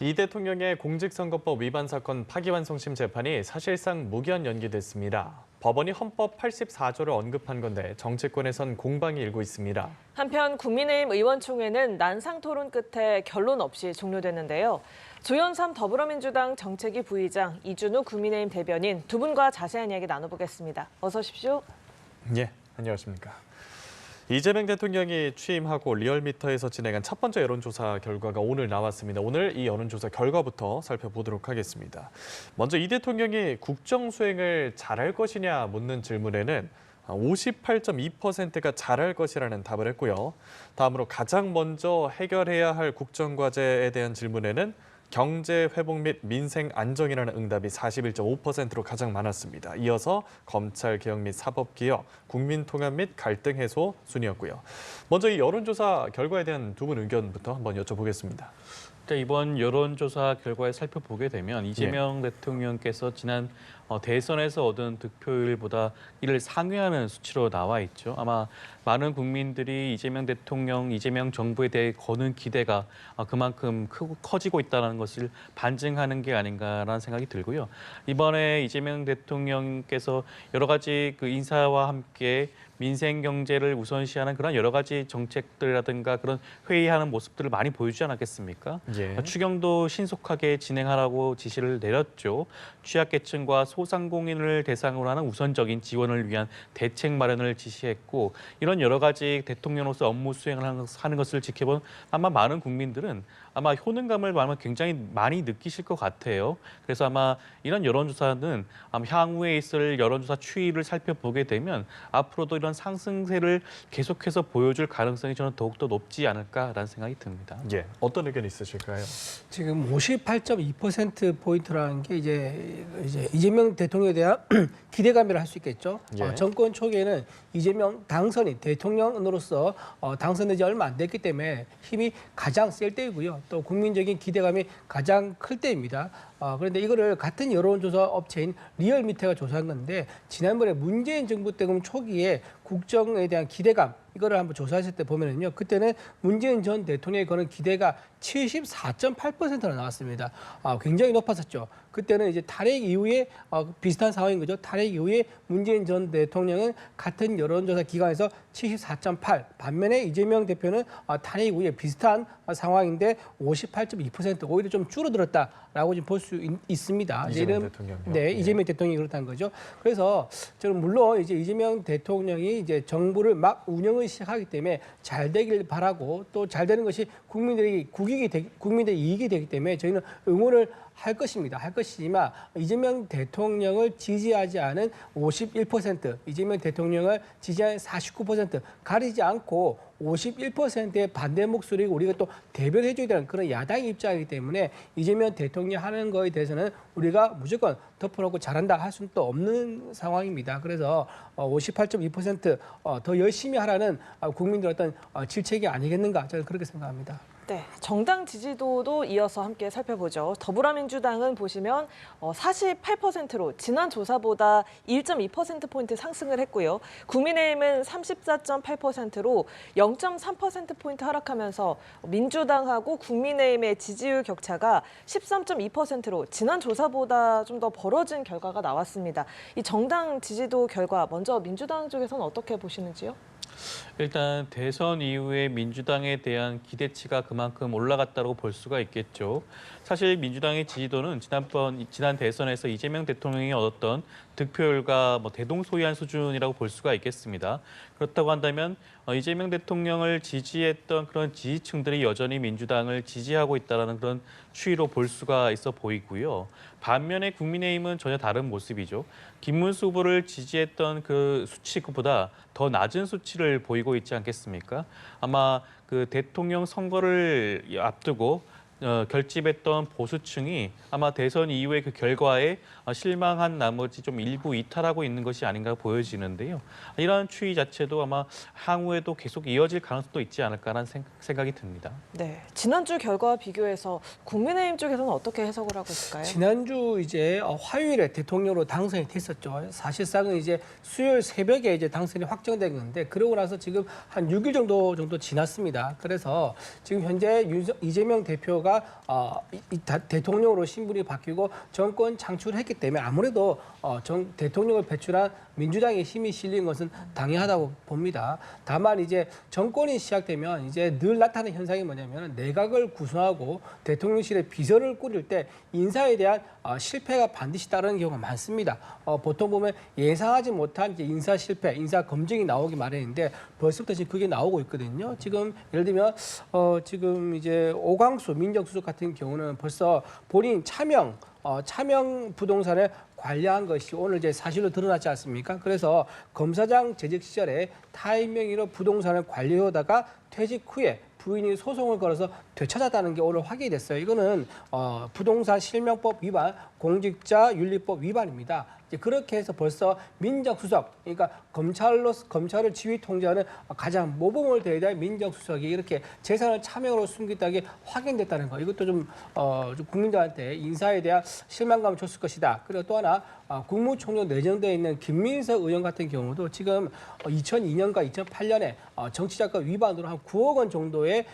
이 대통령의 공직선거법 위반 사건 파기환송심 재판이 사실상 무기한 연기됐습니다. 법원이 헌법 84조를 언급한 건데 정치권에선 공방이 일고 있습니다. 한편 국민의힘 의원총회는 난상 토론 끝에 결론 없이 종료됐는데요. 조현삼 더불어민주당 정책위 부의장, 이준우 국민의힘 대변인 두 분과 자세한 이야기 나눠보겠습니다. 어서 오십시오. 예, 안녕하십니까. 이재명 대통령이 취임하고 리얼미터에서 진행한 첫 번째 여론조사 결과가 오늘 나왔습니다. 오늘 이 여론조사 결과부터 살펴보도록 하겠습니다. 먼저 이 대통령이 국정 수행을 잘할 것이냐 묻는 질문에는 58.2%가 잘할 것이라는 답을 했고요. 다음으로 가장 먼저 해결해야 할 국정과제에 대한 질문에는 경제 회복 및 민생 안정이라는 응답이 41.5%로 가장 많았습니다. 이어서 검찰 개혁 및 사법 개혁, 국민 통합 및 갈등 해소 순이었고요. 먼저 이 여론조사 결과에 대한 두 분 의견부터 한번 여쭤보겠습니다. 이번 여론조사 결과에 살펴보게 되면 이재명 대통령께서 지난 대선에서 얻은 득표율보다 이를 상회하는 수치로 나와 있죠. 아마 많은 국민들이 이재명 대통령, 이재명 정부에 대해 거는 기대가 그만큼 커지고 있다는 것을 반증하는 게 아닌가라는 생각이 들고요. 이번에 이재명 대통령께서 여러 가지 그 인사와 함께 민생 경제를 우선시하는 그런 여러 가지 정책들이라든가 그런 회의하는 모습들을 많이 보여주지 않았겠습니까? 예. 추경도 신속하게 진행하라고 지시를 내렸죠. 취약계층과 소상공인을 대상으로 하는 우선적인 지원을 위한 대책 마련을 지시했고 이런 여러 가지 대통령으로서 업무 수행을 하는 것을 지켜본 아마 많은 국민들은 아마 효능감을 아마 굉장히 많이 느끼실 것 같아요. 그래서 아마 이런 여론조사는 아마 향후에 있을 여론조사 추이를 살펴보게 되면 앞으로도 이런 상승세를 계속해서 보여줄 가능성이 저는 더욱더 높지 않을까라는 생각이 듭니다. 예, 어떤 의견 있으실까요? 지금 58.2%포인트라는 게 이제 이재명 대통령에 대한 기대감이라 할 수 있겠죠. 예. 정권 초기에는 이재명 당선인 대통령으로서 당선되지 얼마 안 됐기 때문에 힘이 가장 셀 때이고요. 또 국민적인 기대감이 가장 클 때입니다. 그런데 이거를 같은 여론조사 업체인 리얼미터가 조사한 건데 지난번에 문재인 정부 때 초기에 국정에 대한 기대감 이거를 한번 조사했을 때 보면은요. 그때는 문재인 전 대통령의 거는 기대가 74.8%나 나왔습니다. 굉장히 높았었죠. 그때는 이제 탈핵 이후에 비슷한 상황인 거죠. 탈핵 이후에 문재인 전 대통령은 같은 여론조사 기관에서 74.8. 반면에 이재명 대표는 탈핵 이후에 비슷한 상황인데 58.2% 오히려 좀 줄어들었다라고 지금 볼 수 있습니다. 이재명 대통령이요? 네, 예. 이재명 대통령이 그렇다는 거죠. 그래서 저는 물론 이제 이재명 대통령이 이제 정부를 막 운영을 시작하기 때문에 잘 되길 바라고 또 잘 되는 것이 국민들의 이익이 되기 때문에 저희는 응원을 할 것입니다. 할 것이지만 이재명 대통령을 지지하지 않은 51%, 이재명 대통령을 지지하는 49% 가리지 않고 51%의 반대 목소리를 우리가 또 대변해줘야 되는 그런 야당 입장이기 때문에 이재명 대통령 하는 거에 대해서는 우리가 무조건 덮어놓고 잘한다 할 수는 또 없는 상황입니다. 그래서 58.2%더 열심히 하라는 국민들 어떤 질책이 아니겠는가 저는 그렇게 생각합니다. 네, 정당 지지도도 이어서 함께 살펴보죠. 더불어민주당은 보시면 48%로 지난 조사보다 1.2%포인트 상승을 했고요. 국민의힘은 34.8%로 0.3%포인트 하락하면서 민주당하고 국민의힘의 지지율 격차가 13.2%로 지난 조사보다 좀 더 벌어진 결과가 나왔습니다. 이 정당 지지도 결과 먼저 민주당 쪽에서는 어떻게 보시는지요? 일단 대선 이후에 민주당에 대한 기대치가 그만큼 올라갔다고 볼 수가 있겠죠. 사실 민주당의 지지도는 지난 대선에서 이재명 대통령이 얻었던 득표율과 대동소이한 수준이라고 볼 수가 있겠습니다. 그렇다고 한다면 이재명 대통령을 지지했던 그런 지지층들이 여전히 민주당을 지지하고 있다는 그런 추이로 볼 수가 있어 보이고요. 반면에 국민의힘은 전혀 다른 모습이죠. 김문수 후보를 지지했던 그 수치보다 더 낮은 수치를 보이고 있지 않겠습니까? 아마 그 대통령 선거를 앞두고 결집했던 보수층이 아마 대선 이후의 그 결과에 실망한 나머지 좀 일부 이탈하고 있는 것이 아닌가 보여지는데요. 이러한 추이 자체도 아마 향후에도 계속 이어질 가능성도 있지 않을까라는 생각이 듭니다. 네, 지난주 결과와 비교해서 국민의힘 쪽에서는 어떻게 해석을 하고 있을까요? 지난주 이제 화요일에 대통령으로 당선이 됐었죠. 사실상은 이제 수요일 새벽에 이제 당선이 확정된 건데 그러고 나서 지금 한 6일 정도 지났습니다. 그래서 지금 현재 이재명 대표가 오바마가 대통령으로 신분이 바뀌고 정권 창출했기 때문에 아무래도 대통령을 배출한 민주당의 힘이 실린 것은 당연하다고 봅니다. 다만 이제 정권이 시작되면 이제 늘 나타나는 현상이 뭐냐면 내각을 구성하고 대통령실에 비서를 꾸릴 때 인사에 대한 실패가 반드시 따르는 경우가 많습니다. 보통 보면 예상하지 못한 이제 인사 실패, 인사 검증이 나오기 마련인데 벌써부터 지금 그게 나오고 있거든요. 지금 예를 들면 지금 이제 오광수 민정수석 같은 경우는 벌써 본인 차명 부동산을 관리한 것이 오늘 이제 사실로 드러났지 않습니까? 그래서 검사장 재직 시절에 타인 명의로 부동산을 관리하다가 퇴직 후에 부인이 소송을 걸어서 되찾았다는 게 오늘 확인이 됐어요. 이거는 부동산 실명법 위반, 공직자윤리법 위반입니다. 이제 그렇게 해서 벌써 민정수석, 그러니까 검찰을 지휘 통제하는 가장 모범을 대해야 될 민정수석이 이렇게 재산을 차명으로 숨겼다는 게 확인됐다는 거. 이것도 좀 국민들한테 인사에 대한 실망감을 줬을 것이다. 그리고 또 하나 국무총리 내정되어 있는 김민석 의원 같은 경우도 지금 2002년과 2008년에 정치자금 위반으로 한 9억 원 정도의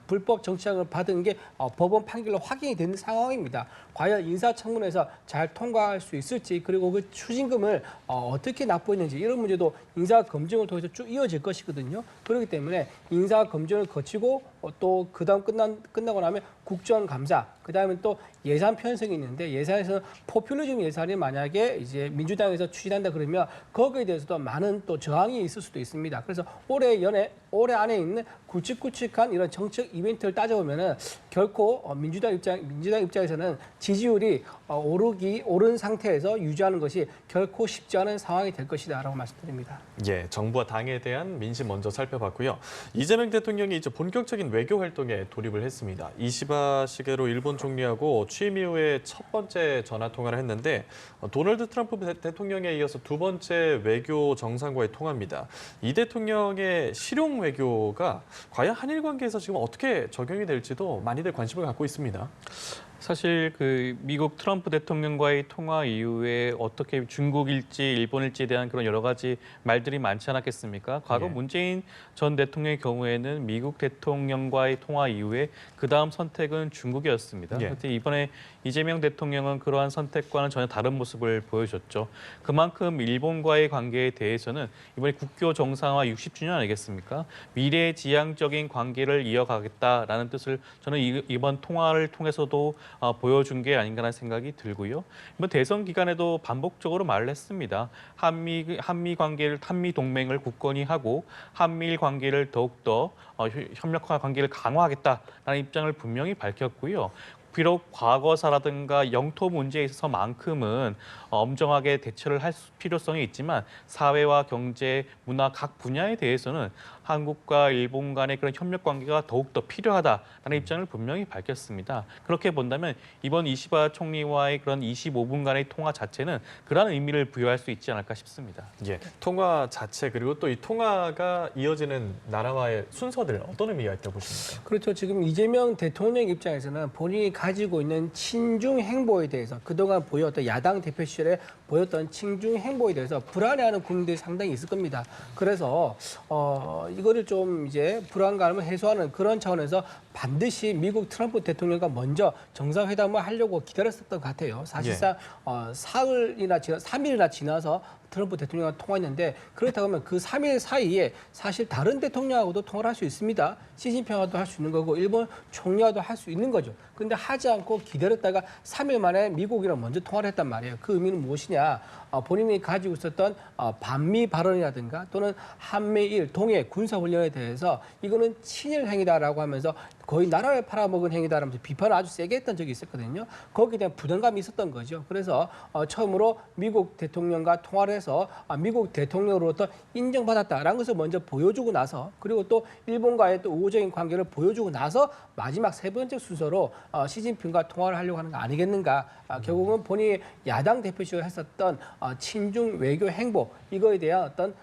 불법 정치자금을 받은 게 법원 판결로 확인이 된 상황입니다. 과연 인사청문회에서 잘 통과할 수 있을지 그리고 그 추징금을 어떻게 납부했는지 이런 문제도 인사검증을 통해서 쭉 이어질 것이거든요. 그렇기 때문에 인사검증을 거치고 또 그다음 끝나고 나면 국정감사, 그다음에 또 예산 편성이 있는데 예산에서 포퓰리즘 예산이 만약에 이제 민주당에서 추진한다 그러면 거기에 대해서도 많은 또 저항이 있을 수도 있습니다. 그래서 올해 안에 있는 굵직굵직한 이런 정책 이벤트를 따져보면은 결코 민주당 입장에서는 지지율이 오른 상태에서 유지하는 것이 결코 쉽지 않은 상황이 될 것이다라고 말씀드립니다. 예, 정부와 당에 대한 민심 먼저 살펴봤고요. 이재명 대통령이 이제 본격적인 외교 활동에 돌입을 했습니다. 이시바 시게로 일본 총리하고 취임 이후에 첫 번째 전화 통화를 했는데 도널드 트럼프 대통령에 이어서 두 번째 외교 정상과의 통화입니다. 이 대통령의 실용 외교가 과연 한일 관계에서 지금 어떻게 적용이 될지도 많이들 관심을 갖고 있습니다. 사실 그 미국 트럼프 대통령과의 통화 이후에 어떻게 중국일지 일본일지에 대한 그런 여러 가지 말들이 많지 않았겠습니까? 과거 예. 문재인 전 대통령의 경우에는 미국 대통령과의 통화 이후에 그 다음 선택은 중국이었습니다. 예. 그런데 이번에 이재명 대통령은 그러한 선택과는 전혀 다른 모습을 보여줬죠. 그만큼 일본과의 관계에 대해서는 이번에 국교 정상화 60주년 아니겠습니까? 미래지향적인 관계를 이어가겠다라는 뜻을 저는 이번 통화를 통해서도 보여준 게 아닌가라는 생각이 들고요. 이번 대선 기간에도 반복적으로 말을 했습니다. 한미 관계를 한미 동맹을 굳건히 하고 한미일 관계를 더욱더 협력화 관계를 강화하겠다라는 입장을 분명히 밝혔고요. 비록 과거사라든가 영토 문제에 있어서만큼은 엄정하게 대처를 할 필요성이 있지만 사회와 경제, 문화 각 분야에 대해서는 한국과 일본 간의 그런 협력 관계가 더욱더 필요하다라는 입장을 분명히 밝혔습니다. 그렇게 본다면 이번 이시바 총리와의 그런 25분간의 통화 자체는 그런 의미를 부여할 수 있지 않을까 싶습니다. 예, 통화 자체 그리고 또 이 통화가 이어지는 나라와의 순서들 어떤 의미가 있다고 보십니까? 그렇죠. 지금 이재명 대통령 입장에서는 본인이 가지고 있는 친중 행보에 대해서 그동안 보였던 야당 대표 시절에 보였던 친중 행보에 대해서 불안해하는 국민들이 상당히 있을 겁니다. 그래서 이거를 좀 이제 불안감을 해소하는 그런 차원에서 반드시 미국 트럼프 대통령과 먼저 정상회담을 하려고 기다렸었던 것 같아요. 사실상 3일이나 지나서 트럼프 대통령과 통화했는데 그렇다고 하면 그 3일 사이에 사실 다른 대통령하고도 통화를 할 수 있습니다. 시진핑하고도 할 수 있는 거고 일본 총리와도 할 수 있는 거죠. 근데 하지 않고 기다렸다가 3일 만에 미국이랑 먼저 통화를 했단 말이에요. 그 의미는 무엇이냐? 본인이 가지고 있었던 반미 발언이라든가 또는 한미일 동해 군사훈련에 대해서 이거는 친일 행위다라고 하면서 거의 나라를 팔아먹은 행위다라면서 비판을 아주 세게 했던 적이 있었거든요. 거기에 대한 부담감이 있었던 거죠. 그래서 처음으로 미국 대통령과 통화를 해서 미국 대통령으로부터 인정받았다라는 것을 먼저 보여주고 나서 그리고 또 일본과의 또 우호적인 관계를 보여주고 나서 마지막 세 번째 순서로 시진핑과 통화를 하려고 하는 거 아니겠는가. 결국은 본인이 야당 대표직을 했었던 친중 외교 행보 이거에 대한 어떤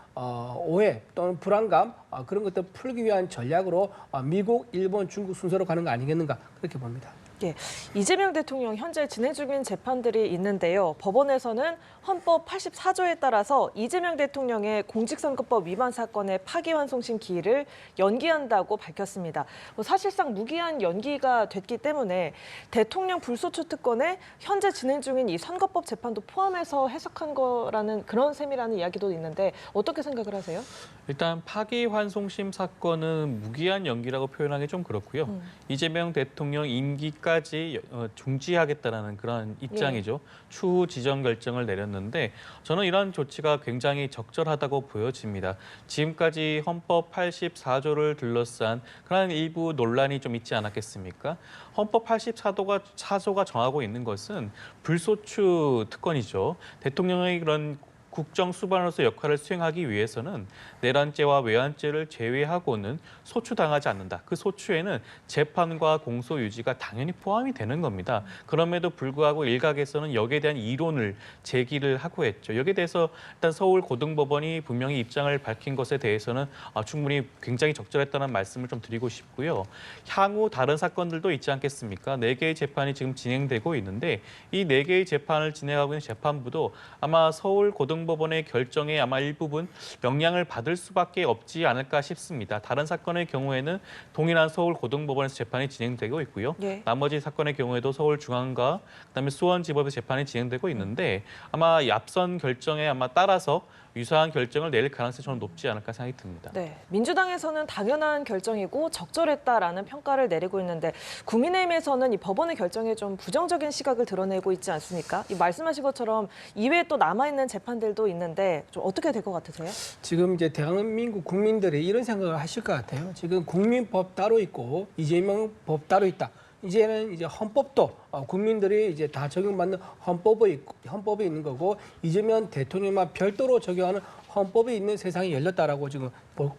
오해 또는 불안감 그런 것들 풀기 위한 전략으로 미국, 일본, 중국 순서로 가는 거 아니겠는가 그렇게 봅니다. 예, 이재명 대통령 현재 진행 중인 재판들이 있는데요. 법원에서는 헌법 84조에 따라서 이재명 대통령의 공직선거법 위반 사건의 파기환송심 기일을 연기한다고 밝혔습니다. 사실상 무기한 연기가 됐기 때문에 대통령 불소추 특권에 현재 진행 중인 이 선거법 재판도 포함해서 해석한 거라는 그런 셈이라는 이야기도 있는데 어떻게 생각을 하세요? 일단 파기환송심 사건은 무기한 연기라고 표현하기 좀 그렇고요. 이재명 대통령 임기까지 중지하겠다라는 그런 입장이죠. 추후 지정 결정을 내렸는데 저는 이런 조치가 굉장히 적절하다고 보여집니다. 지금까지 헌법 84조를 둘러싼 그런 일부 논란이 좀 있지 않았겠습니까? 헌법 84조가 정하고 있는 것은 불소추 특권이죠. 대통령의 그런 국정 수반으로서 역할을 수행하기 위해서는 내란죄와 외환죄를 제외하고는 소추당하지 않는다. 그 소추에는 재판과 공소 유지가 당연히 포함이 되는 겁니다. 그럼에도 불구하고 일각에서는 여기에 대한 이론을 제기를 하고 했죠. 여기에 대해서 일단 서울고등법원이 분명히 입장을 밝힌 것에 대해서는 충분히 굉장히 적절했다는 말씀을 좀 드리고 싶고요. 향후 다른 사건들도 있지 않겠습니까? 4개의 재판이 지금 진행되고 있는데 이 4개의 재판을 진행하고 있는 재판부도 아마 서울고등법원의 결정에 아마 일부분 영향을 받을 수밖에 없지 않을까 싶습니다. 다른 사건의 경우에는 동일한 서울고등법원에서 재판이 진행되고 있고요. 예. 나머지 사건의 경우에도 서울중앙과 그다음에 수원지법에서 재판이 진행되고 있는데 아마 이 앞선 결정에 아마 따라서 유사한 결정을 내릴 가능성이 저는 높지 않을까 생각이 듭니다. 네, 민주당에서는 당연한 결정이고 적절했다라는 평가를 내리고 있는데 국민의힘에서는 이 법원의 결정에 좀 부정적인 시각을 드러내고 있지 않습니까? 이 말씀하신 것처럼 이외에 또 남아있는 재판들도 있는데 좀 어떻게 될 것 같으세요? 지금 이제 대한민국 국민들이 이런 생각을 하실 것 같아요. 지금 국민법 따로 있고 이재명 법 따로 있다. 이제는 이제 헌법도 국민들이 이제 다 적용받는 헌법이 있는 거고 이재명 대통령만 별도로 적용하는 헌법이 있는 세상이 열렸다라고 지금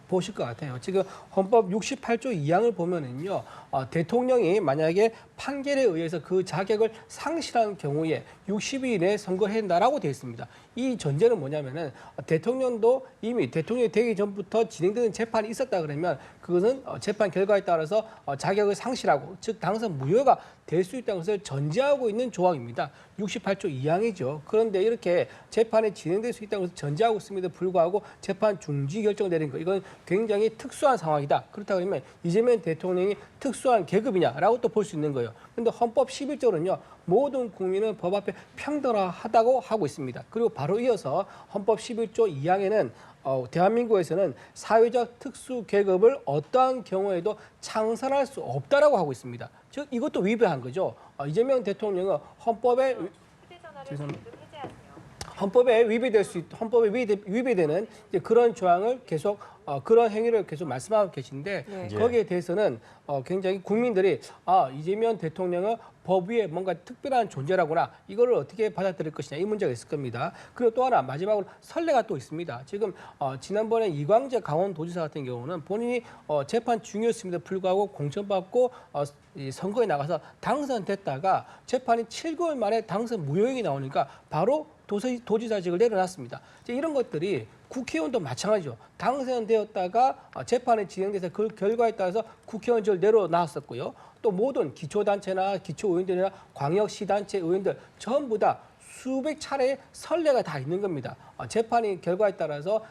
보실 것 같아요. 지금 헌법 68조 2항을 보면은요, 대통령이 만약에 판결에 의해서 그 자격을 상실한 경우에 60일 이내에 선거해야 한다라고 되어 있습니다. 이 전제는 뭐냐면은 대통령도 이미 대통령이 되기 전부터 진행되는 재판이 있었다 그러면 그것은 재판 결과에 따라서 자격을 상실하고 즉 당선 무효가 될 수 있다는 것을 전제하고 있는 조항입니다. 68조 2항이죠. 그런데 이렇게 재판이 진행될 수 있다는 것을 전제하고 있음에도 불구하고 재판 중지 결정을 내린 거 이건 굉장히 특수한 상황이다. 그렇다 그러면 이재명 대통령이 특수한 계급이냐라고 또 볼 수 있는 거예요. 그런데 헌법 11조는요. 모든 국민은 법 앞에 평등하다고 하고 있습니다. 그리고 바로 이어서 헌법 11조 2항에는 대한민국에서는 사회적 특수 계급을 어떠한 경우에도 창설할 수 없다라고 하고 있습니다. 즉 이것도 위배한 거죠. 이재명 대통령은 헌법에 위배되는 이제 그런 조항을 계속 그런 행위를 계속 말씀하고 계신데 네. 거기에 대해서는 굉장히 국민들이 이재명 대통령은 법 위에 뭔가 특별한 존재라구나 이거를 어떻게 받아들일 것이냐 이 문제가 있을 겁니다. 그리고 또 하나 마지막으로 선례가 또 있습니다. 지금 지난번에 이광재 강원도지사 같은 경우는 본인이 재판 중이었음에도 불구하고 공천받고 이 선거에 나가서 당선됐다가 재판이 7개월 만에 당선 무효액이 나오니까 바로 도지사직을 내려놨습니다. 이런 것들이 국회의원도 마찬가지죠. 당선되었다가 재판이 진행돼서 그 결과에 따라서 국회의원직을 내려놨었고요. 또 모든 기초단체나 기초의원들이나 광역시단체 의원들 전부 다 수백 차례의 선례가 다 있는 겁니다. 재판이 결과에 따라서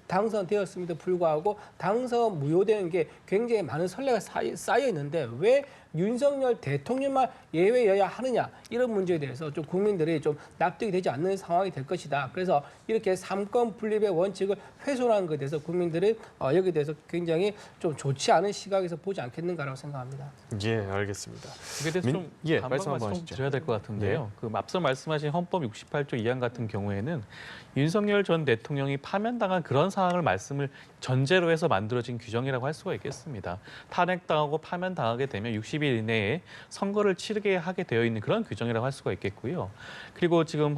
당선되었음에도 불구하고 당선 무효되는 게 굉장히 많은 선례가 쌓여 있는데 왜 윤석열 대통령만 예외여야 하느냐 이런 문제에 대해서 좀 국민들이 좀 납득이 되지 않는 상황이 될 것이다. 그래서 이렇게 삼권 분립의 원칙을 훼손한 것에 대해서 국민들이 여기에 대해서 굉장히 좀 좋지 않은 시각에서 보지 않겠는가라고 생각합니다. 예, 알겠습니다. 이게 대해서 좀 말씀 반박 한번 말씀 하시죠. 드려야 될 것 같은데요. 그 앞서 말씀하신 헌법 68조 2항 같은 경우에는 윤석열 전 대통령이 파면당한 그런 상황을 말씀을 전제로 해서 만들어진 규정이라고 할 수가 있겠습니다. 탄핵당하고 파면당하게 되면 60일 이내에 선거를 치르게 하게 되어 있는 그런 규정이라고 할 수가 있겠고요. 그리고 지금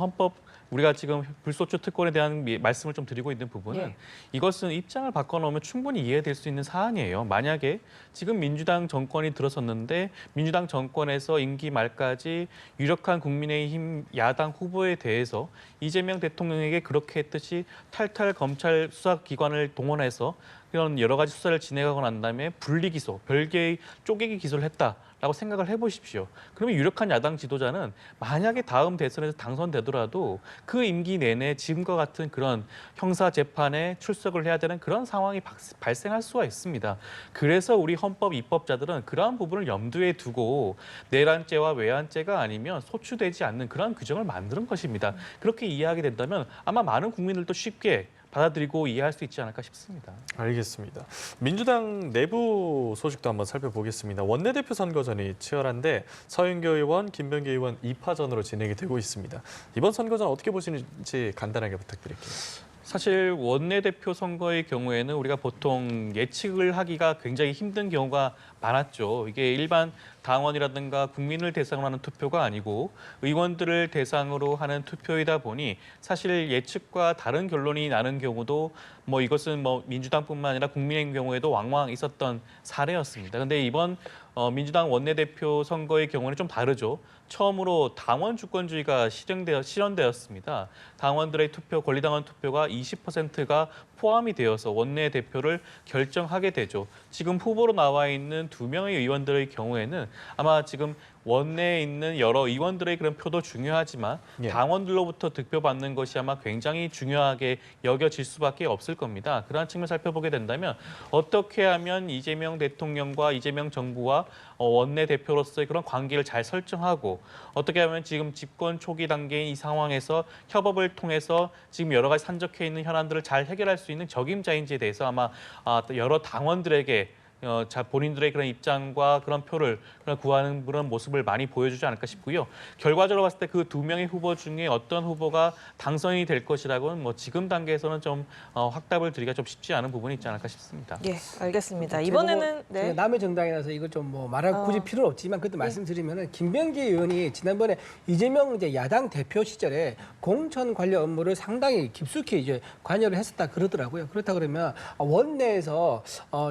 우리가 지금 불소추 특권에 대한 말씀을 좀 드리고 있는 부분은 예. 이것은 입장을 바꿔놓으면 충분히 이해될 수 있는 사안이에요. 만약에 지금 민주당 정권이 들어섰는데 민주당 정권에서 임기 말까지 유력한 국민의힘 야당 후보에 대해서 이재명 대통령에게 그렇게 했듯이 탈탈 검찰 수사기관을 동원해서 이런 여러 가지 수사를 진행하고 난 다음에 분리기소, 별개의 쪼개기 기소를 했다. 라고 생각을 해보십시오. 그러면 유력한 야당 지도자는 만약에 다음 대선에서 당선되더라도 그 임기 내내 지금과 같은 그런 형사 재판에 출석을 해야 되는 그런 상황이 발생할 수가 있습니다. 그래서 우리 헌법 입법자들은 그러한 부분을 염두에 두고 내란죄와 외환죄가 아니면 소추되지 않는 그런 규정을 만드는 것입니다. 그렇게 이해하게 된다면 아마 많은 국민들도 쉽게 받아들이고 이해할 수 있지 않을까 싶습니다. 알겠습니다. 민주당 내부 소식도 한번 살펴보겠습니다. 원내대표 선거전이 치열한데 서윤교 의원, 김병기 의원 2파전으로 진행이 되고 있습니다. 이번 선거전 어떻게 보시는지 간단하게 부탁드릴게요. 사실 원내대표 선거의 경우에는 우리가 보통 예측을 하기가 굉장히 힘든 경우가 많았죠. 이게 일반 당원이라든가 국민을 대상으로 하는 투표가 아니고 의원들을 대상으로 하는 투표이다 보니 사실 예측과 다른 결론이 나는 경우도 뭐 이것은 뭐 민주당뿐만 아니라 국민의 경우에도 왕왕 있었던 사례였습니다. 그런데 이번 민주당 원내대표 선거의 경우는 좀 다르죠. 처음으로 당원 주권주의가 실현되었습니다. 당원들의 투표, 권리당원 투표가 20%가 포함이 되어서 원내대표를 결정하게 되죠. 지금 후보로 나와 있는 2명의 의원들의 경우에는 아마 지금 원내에 있는 여러 의원들의 그런 표도 중요하지만 예. 당원들로부터 득표받는 것이 아마 굉장히 중요하게 여겨질 수밖에 없을 겁니다. 그러한 측면을 살펴보게 된다면 어떻게 하면 이재명 대통령과 이재명 정부와 원내대표로서의 그런 관계를 잘 설정하고 어떻게 하면 지금 집권 초기 단계인 이 상황에서 협업을 통해서 지금 여러 가지 산적해 있는 현안들을 잘 해결할 수 있는 적임자인지에 대해서 아마 여러 당원들에게 본인들의 그런 입장과 그런 표를 구하는 그런 모습을 많이 보여주지 않을까 싶고요. 결과적으로 봤을 때 그 2명의 후보 중에 어떤 후보가 당선이 될 것이라고는 뭐 지금 단계에서는 좀 확답을 드리기가 좀 쉽지 않은 부분이 있지 않을까 싶습니다. 예, 알겠습니다. 이번에는 제가 남의 정당이라서 이걸 좀 뭐 말할 굳이 필요는 없지만 그래도 말씀드리면은 김병기 의원이 지난번에 이재명 이제 야당 대표 시절에 공천 관련 업무를 상당히 깊숙이 이제 관여를 했었다 그러더라고요. 그렇다 그러면 원내에서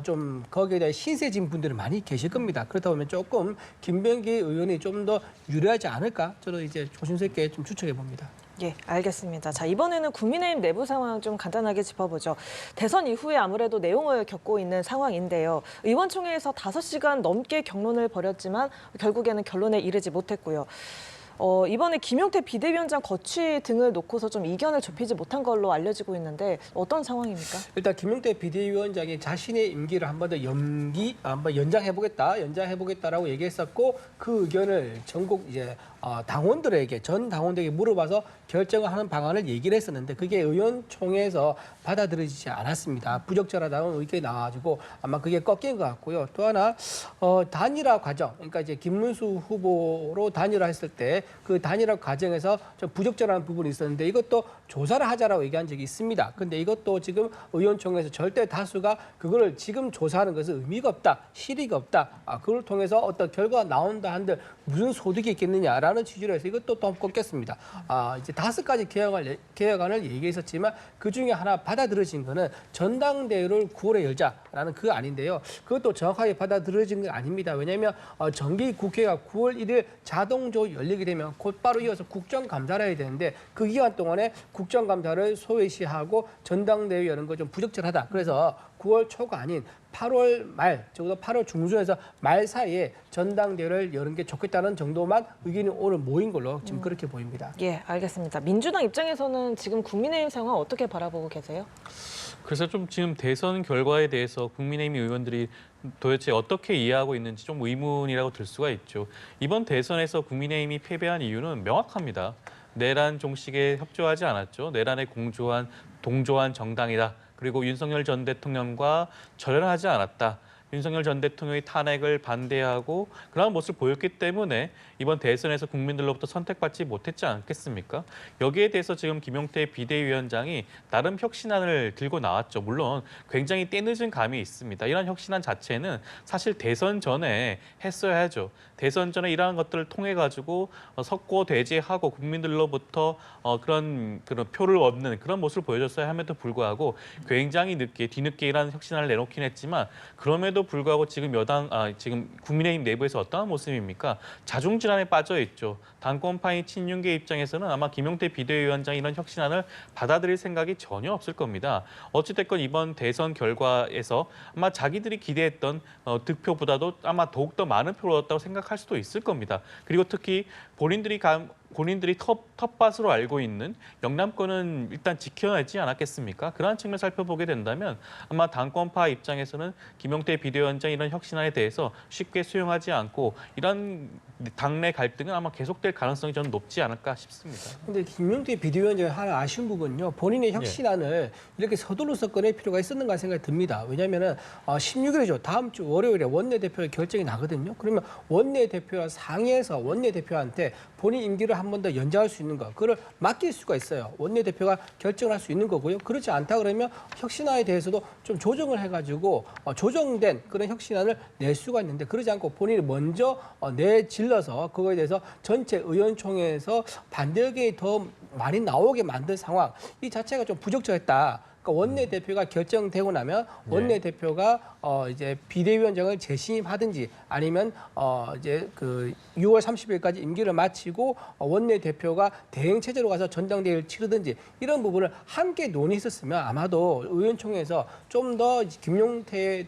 좀 거기에 대한 신세진 분들이 많이 계실 겁니다. 그렇다 보면 조금 김병기 의원이 좀 더 유리하지 않을까 저는 이제 조심스럽게 좀 추측해 봅니다. 예, 알겠습니다. 자, 이번에는 국민의힘 내부 상황 좀 간단하게 짚어보죠. 대선 이후에 아무래도 내용을 겪고 있는 상황인데요. 의원총회에서 5시간 넘게 격론을 벌였지만 결국에는 결론에 이르지 못했고요. 이번에 김용태 비대위원장 거취 등을 놓고서 좀 이견을 좁히지 못한 걸로 알려지고 있는데 어떤 상황입니까? 일단 김용태 비대위원장이 자신의 임기를 한 번 더 한번 연장해보겠다라고 얘기했었고 그 의견을 전국 이제 전 당원들에게 물어봐서 결정을 하는 방안을 얘기를 했었는데 그게 의원총회에서 받아들여지지 않았습니다. 부적절하다는 의견이 나와가지고 아마 그게 꺾인 것 같고요. 또 하나 단일화 과정, 그러니까 이제 김문수 후보로 단일화했을 때 그 단일화 과정에서 좀 부적절한 부분이 있었는데 이것도 조사를 하자라고 얘기한 적이 있습니다. 근데 이것도 지금 의원총회에서 절대 다수가 그거를 지금 조사하는 것은 의미가 없다, 실의가 없다. 그걸 통해서 어떤 결과가 나온다 한들 무슨 소득이 있겠느냐라는 취지로 해서 이것도 또 꺾였습니다. 이제 5가지 개혁안을 얘기했었지만 그 중에 하나 받아들여진 거는 전당대회를 9월에 열자라는 그거 아닌데요. 그것도 정확하게 받아들여진 게 아닙니다. 왜냐하면 정기 국회가 9월 1일 자동적으로 열리게 되면 곧바로 이어서 국정감사를 해야 되는데 그 기간 동안에 국정감사를 소외시하고 전당대회 여는 거 좀 부적절하다. 그래서 9월 초가 아닌 8월 말, 적어도 8월 중순에서 말 사이에 전당대회를 여는 게 좋겠다는 정도만 의견이 오늘 모인 걸로 지금 그렇게 보입니다. 예, 알겠습니다. 민주당 입장에서는 지금 국민의힘 상황 어떻게 바라보고 계세요? 그래서 좀 지금 대선 결과에 대해서 국민의힘 의원들이 도대체 어떻게 이해하고 있는지 좀 의문이라고 들 수가 있죠. 이번 대선에서 국민의힘이 패배한 이유는 명확합니다. 내란 종식에 협조하지 않았죠. 내란에 동조한 정당이다. 그리고 윤석열 전 대통령과 절연하지 않았다. 윤석열 전 대통령의 탄핵을 반대하고 그런 모습을 보였기 때문에 이번 대선에서 국민들로부터 선택받지 못했지 않겠습니까? 여기에 대해서 지금 김용태 비대위원장이 나름 혁신안을 들고 나왔죠. 물론 굉장히 때늦은 감이 있습니다. 이런 혁신안 자체는 사실 대선 전에 했어야죠. 대선 전에 이러한 것들을 통해 가지고 석고대죄하고 국민들로부터 그런 표를 얻는 그런 모습을 보여줬어야 함에도 불구하고 굉장히 늦게 뒤늦게 이러한 혁신안을 내놓긴 했지만 그럼에도 그럼에도 불구하고 지금 지금 국민의힘 내부에서 어떠한 모습입니까? 자중질환에 빠져 있죠. 당권파인 친윤계 입장에서는 아마 김용태 비대위원장이 이런 혁신안을 받아들일 생각이 전혀 없을 겁니다. 어찌됐건 이번 대선 결과에서 아마 자기들이 기대했던 득표보다도 아마 더욱더 많은 표를 얻었다고 생각할 수도 있을 겁니다. 그리고 특히 본인들이 텃밭으로 알고 있는 영남권은 일단 지켜야지 않았겠습니까? 그러한 측면 살펴보게 된다면 아마 당권파 입장에서는 김용태 비대위원장 이런 혁신안에 대해서 쉽게 수용하지 않고 이런 당내 갈등은 아마 계속될 가능성이 저는 높지 않을까 싶습니다. 근데 김용태 비대위원장이 하나 아쉬운 부분은요. 본인의 혁신안을 이렇게 서둘러서 꺼낼 필요가 있었는가 생각이 듭니다. 왜냐하면 16일이죠. 다음 주 월요일에 원내대표 결정이 나거든요. 그러면 원내대표와 상의해서 원내대표한테 본인 임기를 한 번 더 연장할 수 있는 거, 그걸 맡길 수가 있어요. 원내대표가 결정을 할 수 있는 거고요. 그렇지 않다 그러면 혁신안에 대해서도 좀 조정을 해가지고 조정된 그런 혁신안을 낼 수가 있는데 그러지 않고 본인이 먼저 내질러서 그거에 대해서 전체 의원총회에서 반대 의견이 더 많이 나오게 만든 상황, 이 자체가 좀 부적절했다. 그러니까 원내대표가 결정되고 나면 원내대표가 이제 비대위원장을 재신임하든지 아니면 이제 그 6월 30일까지 임기를 마치고 원내대표가 대행 체제로 가서 전당대회를 치르든지 이런 부분을 함께 논의했었으면 아마도 의원총회에서 좀 더 김용태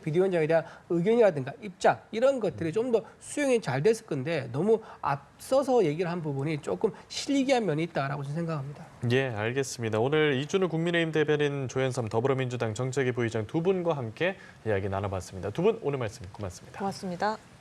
비대위원장에 대한 의견이라든가 입장 이런 것들이 좀 더 수용이 잘 됐을 건데 너무 앞서서 얘기를 한 부분이 조금 실리기한 면이 있다라고 저는 생각합니다. 예, 알겠습니다. 오늘 이준우 국민의힘 대변인, 조현삼 더불어민주당 정책위 부의장 두 분과 함께 이야기 나눠봤습니다. 두 분 오늘 말씀 고맙습니다. 고맙습니다.